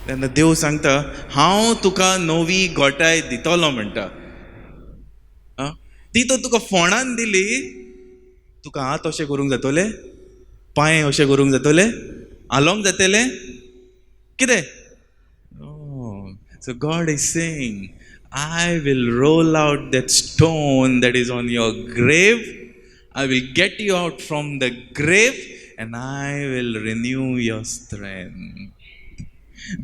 तेन्ना देव सांगता हांव तुका नवी गोटाय दितलो म्हणटा. ती तर तुका फोंडान दिली, तुका हात अशें करूंक जातले, पांय अशें करूंक जातले, हालोंक जातले कितें. So God is saying, I will roll out that stone that is on your grave. I will get you out from the grave and I will renew your strength.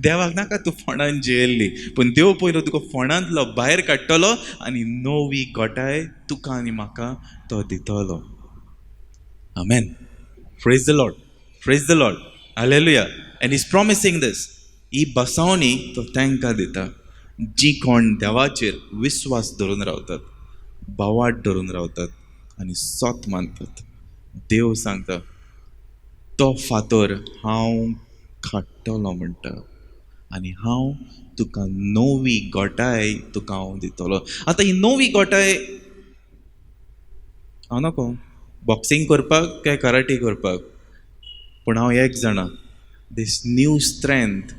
देवाक नाका तूं फोंडान जियेल्ली, पूण देव पयलो तुका फोंडांतलो भायर काडटलो आनी नवी गोटाय तुका आनी म्हाका तो दितलो. Amen. Praise the Lord. Praise the Lord. Hallelujah. And he's promising this. ही बसावणी तो तांकां दिता जी कोण देवाचेर विश्वास धरून रावतात, भावाट धरून रावतात आनी सोत मानतात. देव सांगता तो फातर हांव काडटलो म्हणटा आनी हांव तुका नवी गोटाय तुका हांव दितलो. आतां ही नवी गोटाय हांव नाको बॉक्सिंग करपाक काय कराटे करपाक, पूण हांव एक जाणा, this new strength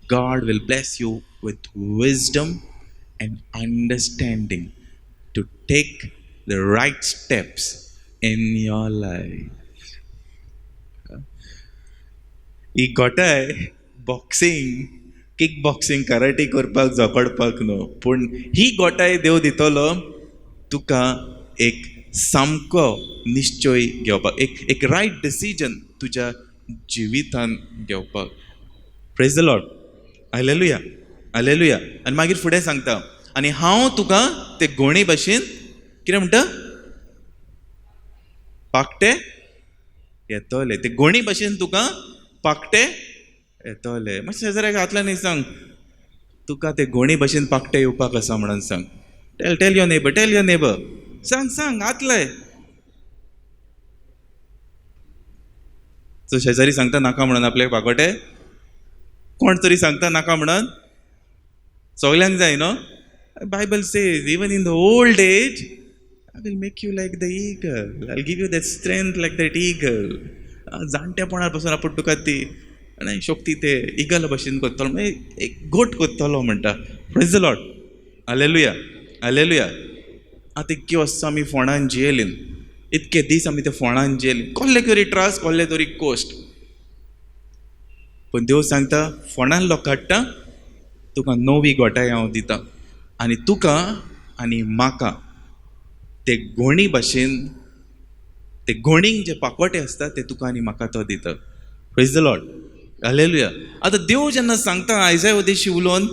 God will bless you with wisdom and understanding to take the right steps in your life. ही गोटाय बॉक्सिंग, किक बॉक्सिंग, कराटे करपाक झोकडपाक न्हू, पूण ही गोटाय देव दितलो तुका एक सामको निश्चय घेवपाक, एक रायट डिसिजन तुज्या जिवितान घेवपाक. Praise the Lord. Hallelujah, hallelujah. आनी मागीर फुडें सांगता आनी हांव तुका ते गोणी भाशेन कितें म्हणटा, पाकटे येतले. ते गोणी भाशेन तुका पाकटे येतले. मातशें शेजाऱ्याक हातल्यान न्ही सांग, तुका ते गोणी भाशेन पाकटे येवपाक आसा म्हणून सांग. Tell your neighbour, tell your neighbour. सांग आतले. सो शेजारी सांगता नाका म्हणून आपल्याक पाकोटे, कोण तरी सांगता नाका म्हणून, सगल्यांक जाय न्हू. Bible says even in the old age I will make you like the eagle, I will give you that strength like that eagle. जाणटेपणार पासून आपूण तुका ती आनी शक्ती ते इगल भाशेन करतलो, एक गोट करतलो म्हणटा. Praise the Lord. Hallelujah, hallelujah. आतां इतके वर्सां आमी फोंडान जियेलीं, इतके दीस आमी ते फोंडान जियेलीं, कसले तरी त्रास, कसले तरी कोश्ट, पूण देव सांगता फोंडान लोक काडटा, तुका नवी गोटाय हांव दिता आनी तुका आनी म्हाका ते गोणी भाशेन, ते गोणीक जे पाकोटे आसता ते तुका आनी म्हाका तो दिता. Praise the Lord. हालेलुया. आतां देव जेन्ना सांगता आयजाय उद्देशी उलोवन,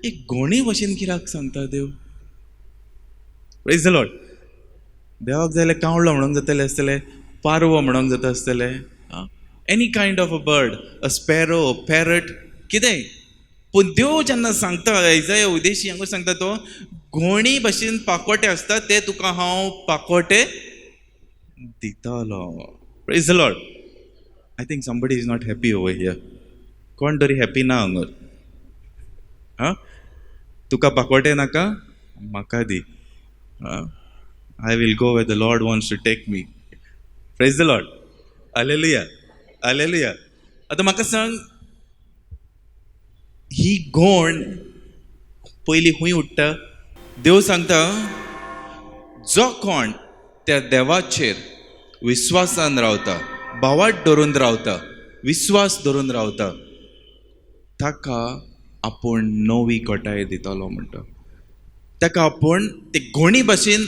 एक गोणी भाशेन कित्याक सांगता देव. Praise the Lord. देवाक जाल्यार कावळो म्हणूंक जाताले आसतले, पारवो म्हणूंक जाता आसतले, any kind of a bird, a sparrow, a parrot, कितेंय. पूण देव जेन्ना सांगता आयजाया उद्देशी हांगा सांगता तो गोणी भाशेन पाकोटे आसता ते तुका हांव पाकोटे दितलो. Praise the Lord. I think somebody is not happy over here. कोण तरी हॅपी ना हांगर. तुका पाकोटे नाका, म्हाका दी. I will go where the Lord wants to take me. Praise the Lord. Hallelujah. Hallelujah. आता म्हाका सांग, ही गोण पयली खूंय उठ्ठा. देव सांगता जो कोण त्या देवाचेर विश्वासान रावता, भावाट धरून रावता, विश्वास धरून रावता, ताका आपूण नवी गोटाय दितलो म्हणटा. ताका आपूण ते गोणी भाशेन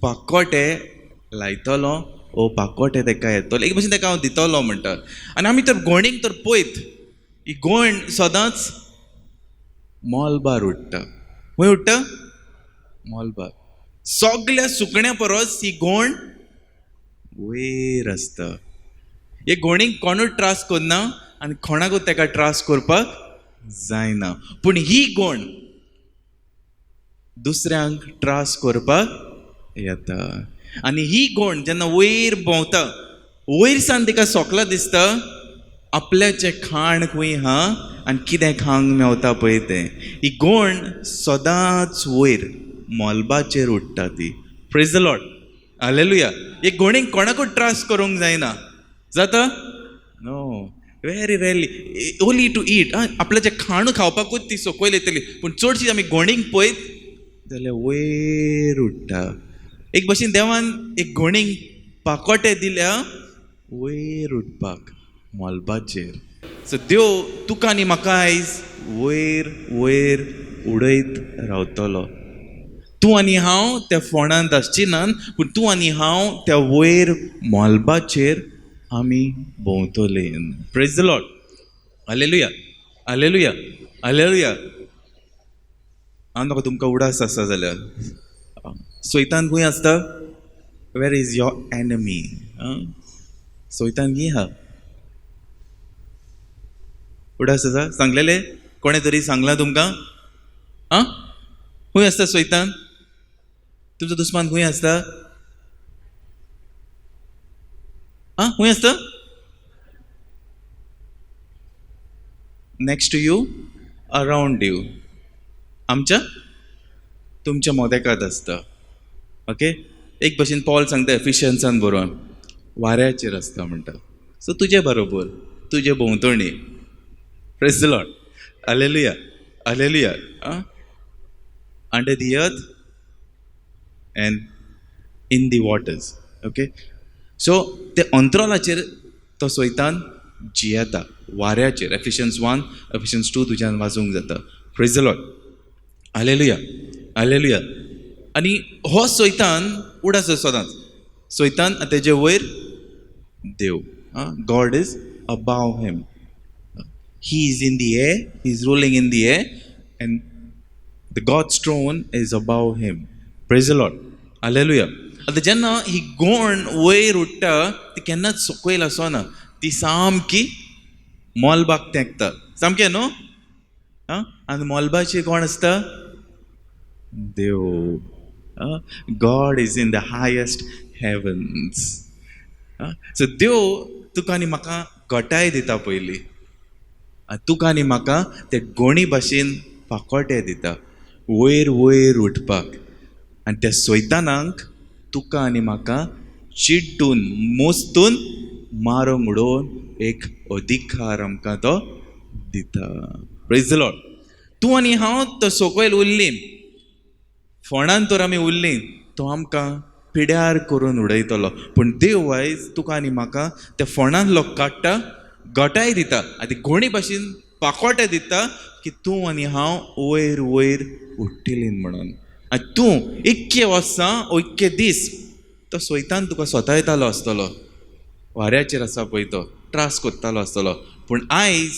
पाकोटे लायतलो, ओ पाकोटे ताका येतलो, एक भाशेन ताका हांव दितलो म्हणटा. आनी आमी तर गोणीक तर पळयत, ही गोण सदांच मोलबार उडटा. खंय उडटा? मोलबार. सगल्या सुकण्या परस ही गोण वयर आसता. हे गोणीक कोणूच त्रास करना आनी कोणाकूच ताका त्रास करपाक जायना. पूण ही गोण दुसऱ्यांक त्रास करपाक येता. आनी ही गोण जेन्ना वयर भोंवता, वयर सावन तिका सोकला दिसता आपल्याचें खाण खंय हा आनी कितें खावंक मेवता पळय तें. ही गोण सदांच वयर मोलबाचेर उडटा ती. Praise the Lord. हालेलुया. हे गोणीक कोणाकूच त्रास करूंक जायना. जाता? No. Very rarely oily to eat आपलें जें खाण खावपाकूच ती सकयल येतली पूण चडशी आमी घोणींक पळयत जाल्यार वयर उडटा एक भशेन देवान एक घोणींक पाकोटे दिल्या वयर उडपाक मोलबाचेर सो देव तुका आनी म्हाका आयज वयर वयर उडयत रावतलो तूं आनी हांव त्या फोंडांत आसची नान पूण तूं आनी हांव त्या वयर मोलबाचेर आमी भोंवतले praise the Lord hallelujah hallelujah hallelujah हांव नाका तुमकां उडास आसा जाल्यार सैतान खंय आसता वेर इज युअर एनिमी सैतान खंय आहा उडास आसा सांगलेले कोणे तरी सांगलां तुमकां आं खंय आसता सैतान तुमचो दुस्मान खंय आसता आं खंय आसता next to you around you आमच्या तुमच्या मोदेकात आसता ओके एक भशेन पॉल सांगता एफिशियन्सान बरोवन वाऱ्याचेर आसता म्हणटा सो तुजे बरोबर तुजे भोंवतणी praise the Lord hallelujah hallelujah under the earth and in the waters okay so ते अंतराळाचेर तो सैतान जियेता वाऱ्याचेर एफिशियन्स 1 एफिशियन्स 2 तुज्यान वाचूंक जाता praise the Lord hallelujah hallelujah आनी हो सैतान उडास सदांच सैतान तेजे वयर देव God is above him he is in the air he is ruling in the air and the God's throne is above him praise the Lord hallelujah आतां जेन्ना ही गोण वयर उडटा ती केन्नाच सकयल आसना ती सामकी मोलबाग तेंकता सामकें न्हू आनी मोलबाची कोण आसता देव God is in the highest heavens so देव तुका आनी म्हाका घटाय दिता पयली तुका आनी म्हाका ते गोणी भाशेन पाकोटे दिता वयर वयर उठपाक आनी त्या सैतानांक तुका आनी म्हाका चिड्डून मोस्तून मारूंक उडोवन एक अधिकार आमकां तो दिता प्रेज द लॉर्ड तूं आनी हांव तो सकयल उरलीं फोंडान तर आमी उरलीं तो आमकां पिड्यार करून उडयतलो पूण देव आयज तुका आनी म्हाका त्या फोंडान लोक काडटा घटाय दिता आनी ती घोणी भाशेन पाकोटे दिता की तूं आनी हांव वयर वयर उडटलीं म्हणून आनी तूं इतके वर्सां इतके दीस तो सैतान तुका स्वता येतालो आसतलो वाऱ्याचेर आसा पळय तो त्रास कोत्तालो आसतलो पूण आयज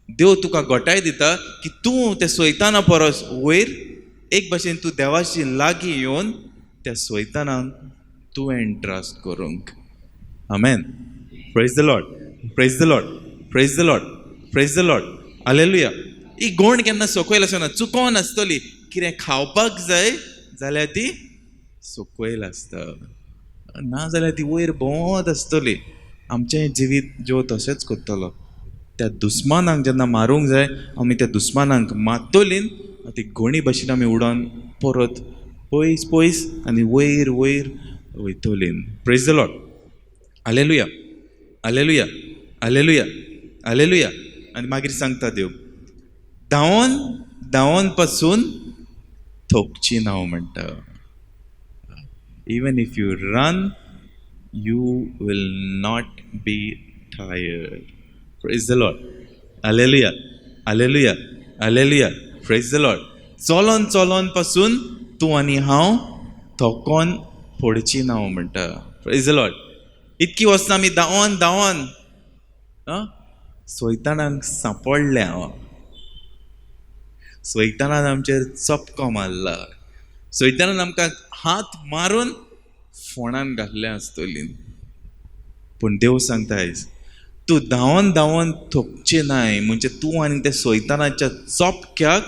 देव तुका घटाय दिता की तूं त्या सैताना परस वयर एक भशेन तूं देवाची लागीं येवन त्या सैतानाक तुवें ट्रस्ट करूंक आमेन praise the Lord praise the Lord praise the Lord praise the Lord hallelujah he gonna केन्ना सकयल आसना चुकोन आसतली कितें खावपाक जाय जाल्यार ती सकयल आसता ना जाल्यार ती वयर भोंवत आसतली आमचें जिवीत जो तशेंच करतलो त्या दुस्मानांक जेन्ना मारूंक जाय आमी त्या दुस्मानांक मारतलीं ती घोणी भाशेन आमी उडोवन परत पयस पयस आनी वयर वयर वयतलीं praise the Lord hallelujah hallelujah hallelujah hallelujah आनी मागीर सांगता देव धांवोन धांवोन पासून थोपची ना म्हणटा even if you run you will not be tired praise the lord hallelujah hallelujah hallelujah praise the lord चलोन चलोन पासून तूं आनी हांव थोकोन पडची ना म्हणटा praise the lord इतकी वर्सां आमी धांवोन धांवोन सैतानाक सांपडले हांव सैतानान आमचेर चपको मारला सैतानान आमकां हात मारून फोंडान घातले आसतलीं पूण देव सांगता आयज तूं धांवोन धांवोन थकचें नाय म्हणजे तूं आनी त्या सैतानाच्या चपक्याक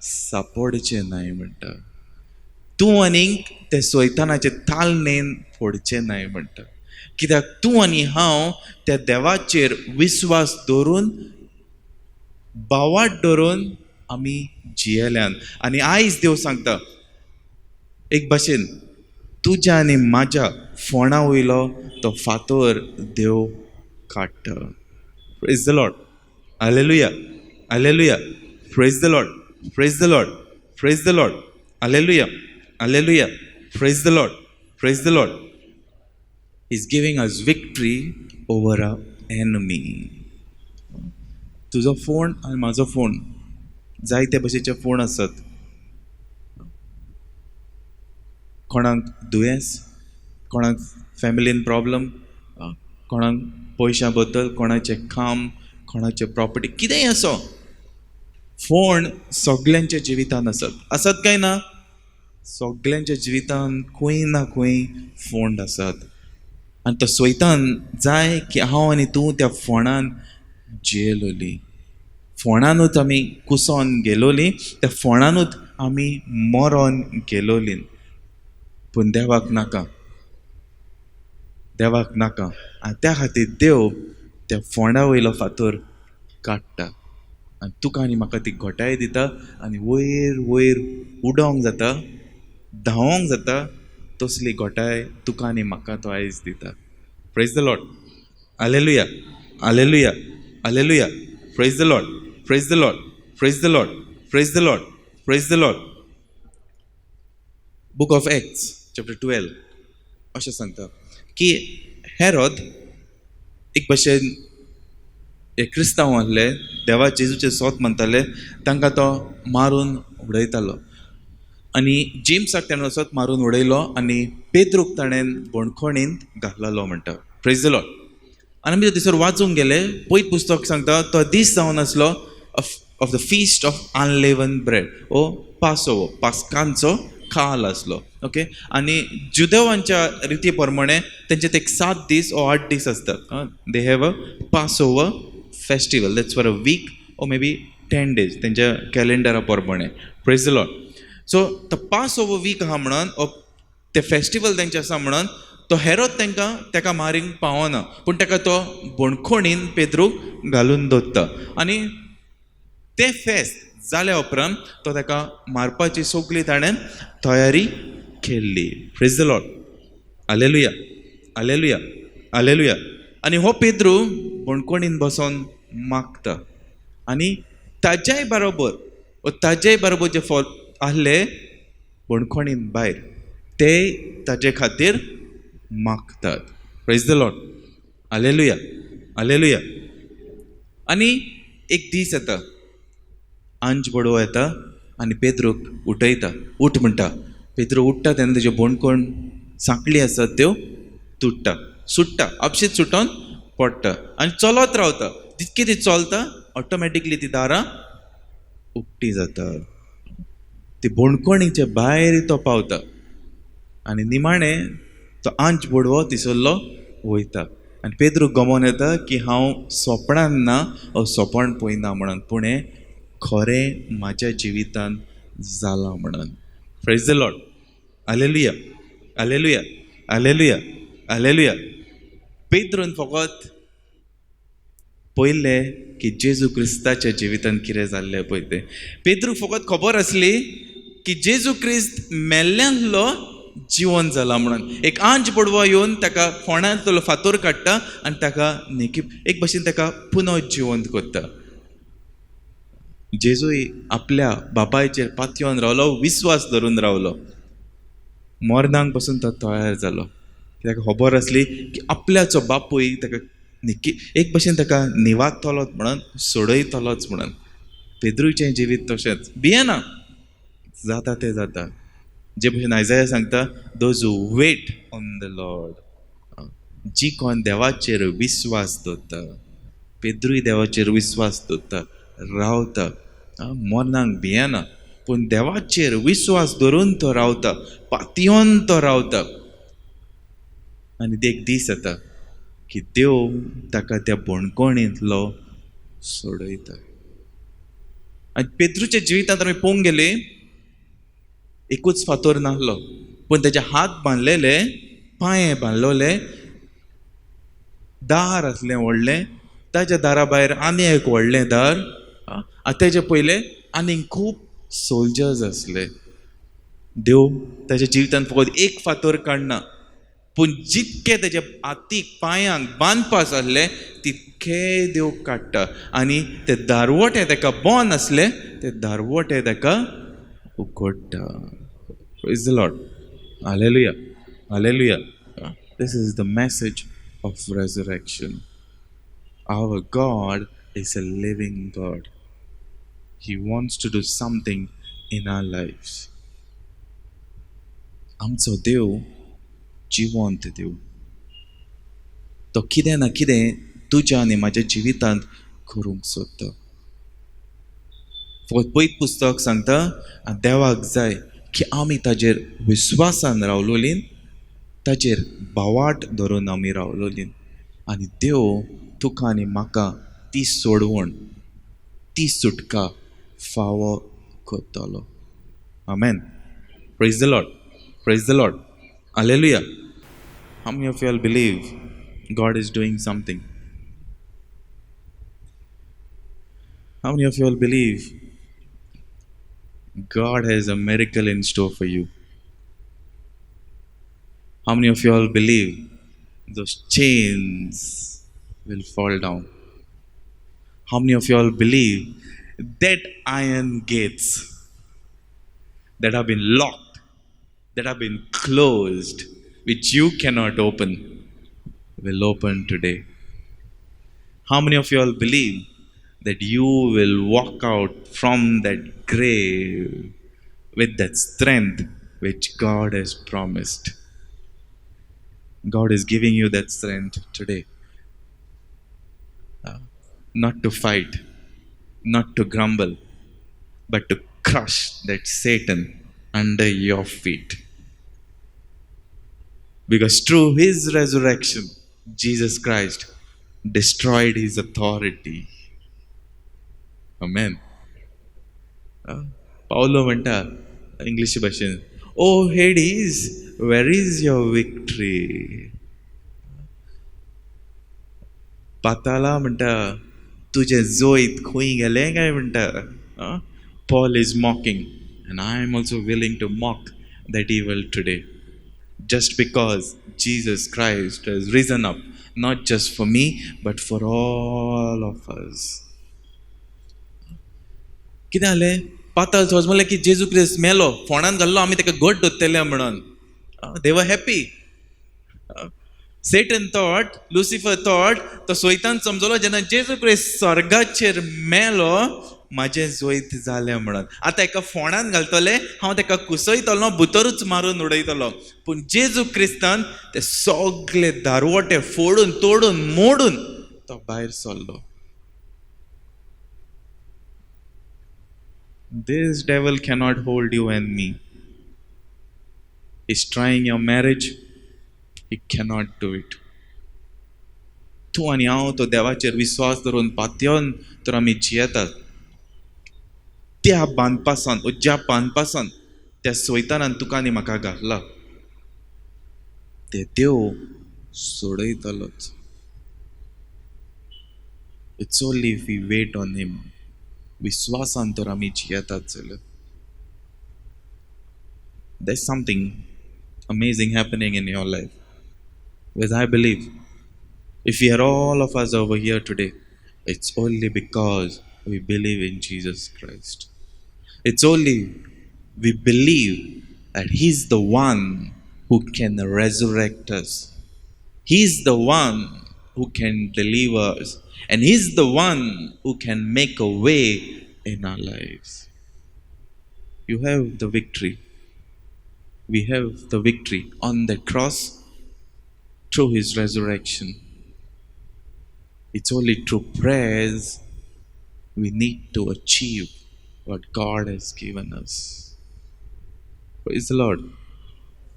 सांपडचें नाय म्हणटा तूं आनीक त्या सैतानाचे तालनेन पडचें नाय म्हणटा कित्याक तूं आनी हांव त्या देवाचेर विस्वास दवरून बावाट दवरून आमी जियेल्यान आनी आयज देव सांगता एक भाशेन तुज्या आनी म्हाज्या फोंडा वयलो तो फातर देव काडटा Praise the Lord. Hallelujah. Hallelujah. Praise the Lord. Praise the Lord. Praise the Lord. Hallelujah. Hallelujah. Praise the Lord. Praise the Lord. He's giving us victory over our enemy. तुझो फोन आणि माझो फोन जायते भशेचे phone आसत. कोणाक दुयेंस, कोणाक फॅमिलीन problem, कोणाक पयशां बद्दल, कोणाचे काम, कोणाचे प्रॉपर्टी, कितेंय असो, फोन सगळ्यांच्या जिवितान आसत काय ना? सगळ्यांच्या जिवितान खंय ना खंय फोन आसत. आनी तो सोयतान जाय की हांव आनी तूं त्या फोनान जियेलोली, फोनानूच आमी कुसोन गेलोली, त्या फोनानूच आमी मरोन गेलोली. पूण देवाक नाका, देवाक नाका. आनी त्या खातीर देव त्या फोंडा वयलो फातर काडटा आनी तुका आनी म्हाका ती घोटाय दिता आनी वयर वयर उडोंक जाता, धांवोंक जाता. तसली घोटाय तुका आनी म्हाका तो आयज दिता. Praise the Lord. Hallelujah. Hallelujah. Hallelujah. Praise the Lord. Praise the Lord. Praise the Lord. Praise the Lord. Praise the Lord. Book of acts chapter 12 अशें सांगता की हेरोद एक भशेन हे क्रिस्तांव आहले, देवा जेजूचे सोत म्हणटाले, तांकां तो मारून उडयतालो. आनी जेम्साक ताणें वचत मारून उडयलो आनी पेद्रूक ताणें बोणखोणींत घातलेलो म्हणटा. Praise the Lord. आनी आमी थंयसर वाचूंक गेले, पयत पुस्तक सांगता तो दीस जावन आसलो of the feast of unleavened bread, ओ पासोवो, पास्कांचो काल आसलो. ओके. आनी जुदेवांच्या रिती प्रमाणे तेंचे ते 7 दीस ओ 8 दीस आसतात. They have a pass over festival, that's for a week ओ मे बी 10 days तेंच्या कॅलेंडरा प्रमाणे. Praise the Lord. सो तो पास ओवर वीक आहा म्हणून, ते फेस्टिवल तेंचे आसा म्हणून तो हेरोद ताका मारींक पावना, पूण ताका तो बोणखोणीन पेद्रूक घालून दवरता. आनी ते फेस्त जाल्या उपरांत तो ताका मारपाची सगळी ताणें तयारी केल्ली. Praise the Lord. Hallelujah. Hallelujah. Hallelujah. आनी हो पेद्रू बोणकोणीन बसोन मागता आनी ताज्याय बरोबर जे फॉल आहले बोणकोणीन भायर ते ताजे खातीर मागतात. Praise the Lord. Hallelujah. Hallelujah. आनी एक दीस येता, आंज बडवो येता आनी पेद्रूक उठयता. उठ म्हणटा. पेद्रू उठटा तेन्ना तेज्यो बोणकोण सांकळी आसात त्यो तुटटा, सुट्टा, आपशीत सुटोन पडटा आनी चलत रावता. जितकी ती चलता ऑटोमॅटिकली ती दारां उक्ती जाता. ती बोणकोणीचे भायर तो पावता आनी निमाणें तो आंच बडवो तिसरलो वयता. आनी पेद्रूक गमोन येता की हांव सोपणान ना ओ सोपण पळयना म्हणून, पूण हें खरें म्हाज्या जिवितान जालां म्हणून. Praise the Lord. Hallelujah. Hallelujah. Hallelujah. Hallelujah. पेद्रून फकत पयलें की जेजू क्रिस्ताच्या जिवितान कितें जाल्लें पळय तें. पेद्रूक फकत खबर आसली की जेजू क्रिस्त मेल्ल्यांतलो जिवन जाला म्हणून. एक आंच बडवो येवन ताका फोंड्यांतलो फातर काडटा आनी ताका एक भशेन ताका पुनर्जिवंत करता. जेजूय आपल्या बापायचेर पातयेवन रावलो, विस्वास धरून रावलो. मरणांक पासून तो तयार जालो. ताका खबर आसली की आपल्याचो बापूय ताका एक भशेन ताका निवाजतलोच म्हणून, सोडयतलोच म्हणून. पेद्रूचें जिवीत तशेंच भियेना, जाता तें जाता. जे भशेन आयजाया सांगता, those who wait on the Lord, जी कोण देवाचेर विस्वास दवरता. पेद्रूय देवाचेर विस्वास दवरता, रावता, मरणांक भियेना, पूण देवाचेर विस्वास धरून तो रावता, पातयेवन तो रावता. आनी एक दीस येता की देव ताका त्या बोणकोणींतलो सोडयता. आनी पेद्रूच्या जिवितांत आमी पळोवंक गेले, एकूच फातर नाहलो, पूण ताचे हात बांदलेले, पांये बांदलोले, दार आसलें व्हडलें, ताच्या दारा भायर आनी एक व्हडलें दार, तेजे पयले आनीक खूब सोल्जर्स आसले. देव ताच्या जिवितांत फकत एक फातर काडना, पूण जितके तेजे हातीक पांयांक बांदपास आसले तितके देव काडटा आनी ते दारवटे ताका बंद आसले ते दारवटे ताका उगडटा. Praise the Lord. Hallelujah. Hallelujah. This is the message of resurrection. Our God is a living God. He wants to do something in our lives. आमचो देव जिवंत देव. तो कितें ना कितें तुज्या आनी म्हाज्या जिवितांत करूंक सोदता. पयत पुस्तक सांगता देवाक जाय की आमी ताजेर विस्वासान रावलोलीं, ताजेर भावाट धरून आमी रावलोलीं आनी देव तुका आनी म्हाका ती सोडवण, ती सुटका फावो करतलो. आमेन. Praise the Lord. Praise the Lord. Hallelujah. How many of you all believe God is doing something? How many of you all believe God has a miracle in store for you? How many of you all believe those chains will fall down? How many of you all believe that iron gates that have been locked, that have been closed, which you cannot open, will open today? How many of you all believe that you will walk out from that grave with that strength which God has promised? God is giving you that strength today. Not to fight, not to grumble, but to crush that Satan under your feet. Because through his resurrection, Jesus Christ destroyed his authority. Amen. Paulo म्हणटा English भाशेन, O Hades where is your victory. पाताला म्हणटा तुझे जोईत खंय गेले काय म्हणटा. Paul is mocking, and I am also willing to mock that evil today, just because Jesus Christ has risen up, not just for me, but for all of us. कितें जालें? पाताळ समजलें की जेजू क्रिस्त मेलो, फोंडान घाल्लो, आमी ताका घट धरतले म्हणून. They were happy. Satan thought, Lucifer thought, तो सोयतान समजलो जेन्ना जेजू क्रिस्त स्वर्गाचेर मेलो म्हाजें जोईत जालें म्हणून. आतां एका फोंडान घालतले, हांव ताका कुसयतलो, भितरूच मारून उडयतलो. पूण जेजू क्रिस्तान ते सगळे दारवटे फोडून तोडून मोडून तो भायर सरलो. This devil cannot hold you and me. He's trying your marriage. He cannot do it. तूं आनी हांव तो देवाचेर विश्वास धरून पातयेवन तर आमी जियेतात. त्या बांदपासान, ज्या बांदपासान त्या सोयतानान तुका आनी म्हाका घातला, ते देव सोडयतलोच. It's only if we wait on him. विश्वासान तर आमी जियेतात जाल्यार. There's something amazing happening in your life. Because I believe if we are all of us over here today, it's only because we believe in Jesus Christ. It's only we believe that he's the one who can resurrect us. He's the one who can deliver us. And he's the one who can make a way in our lives. You have the victory. We have the victory on the cross through his resurrection. It's only through prayers we need to achieve what God has given us. Praise the Lord.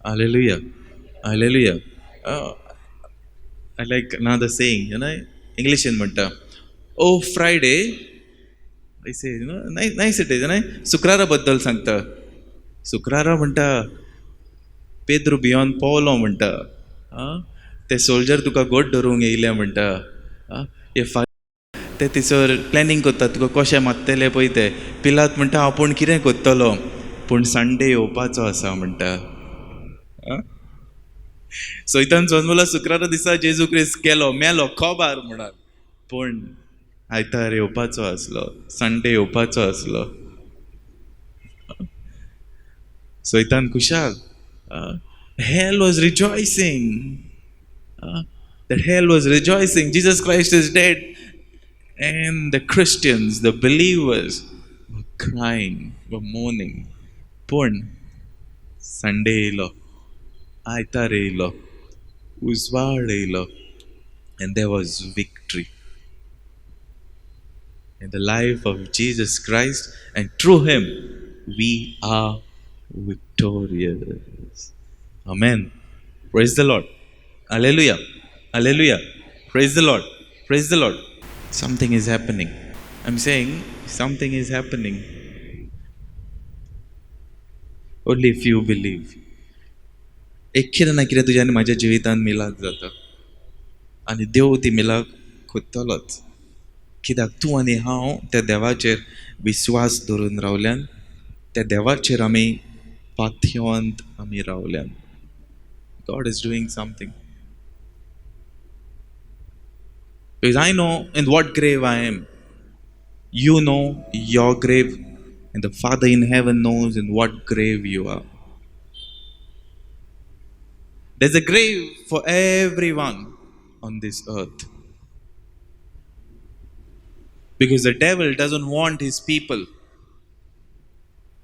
Hallelujah. Hallelujah. I like another saying, English in म्हणटा, oh Friday, I say, nice it is, शुक्रारा बद्दल सांगता. शुक्रारा म्हणटा Pedro बियॉन Paulo म्हणटा, ते soldier तुका गोट धरूंक येयले म्हणटा. ते थिसर प्लॅनिंग करता तुका कशें मारतले पळय ते. पिलात म्हणटा आपूण कितें करतलो, पूण संडे येवपाचो आसा म्हणटा. सैतान जल्मला शुक्रारा दिसा जेजू क्रिस्त केलो मेलो खोबार म्हणून पूण आयतार येवपाचो आसलो संडे येवपाचो आसलो सैतान Khushal hell was rejoicing that hell was rejoicing Jesus Christ is dead and the Christians the believers were crying were mourning पूण संडे येयलो आयतार येयलो उजवाड येयलो and there was victory in the life of Jesus Christ, and through Him we are victorious. Amen. Praise the Lord. Hallelujah. Hallelujah. Praise the Lord. Praise the Lord. Something is happening. I'm saying something is happening. Only if you believe. एक कितें ना कितें तुज्या आनी म्हाज्या जिवितांत मिलाद जाता आनी देव ती मिलाद कोत्तलोच कित्याक तूं आनी हांव त्या देवाचेर विस्वास दवरून रावल्यान त्या देवाचेर आमी पातयेवंत आमी रावल्यान God is doing something. Because I know in what grave I am. You know your grave, and the Father in heaven knows in what grave you are. There's a grave for everyone on this earth. Because the devil doesn't want his people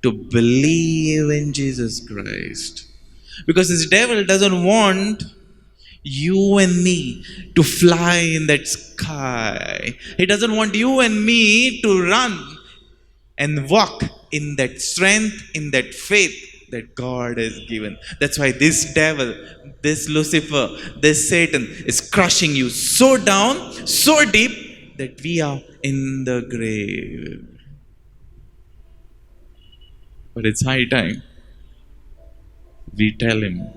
to believe in Jesus Christ. Because this devil doesn't want you and me to fly in that sky. He doesn't want you and me to run and walk in that strength, in that faith that God has given. That's why this devil, this Lucifer, this Satan is crushing you so down, so deep that we are in the grave. But it's high time we tell him,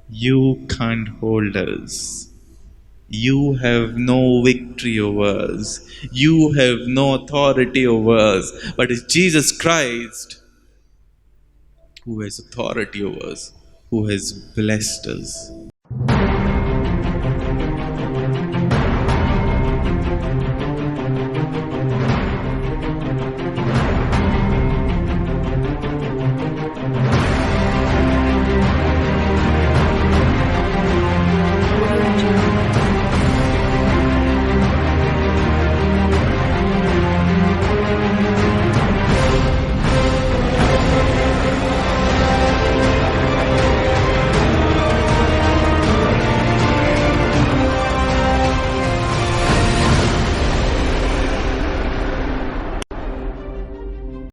you can't hold us. You have no victory over us. You have no authority over us. But it's Jesus Christ who has authority over us, who has blessed us.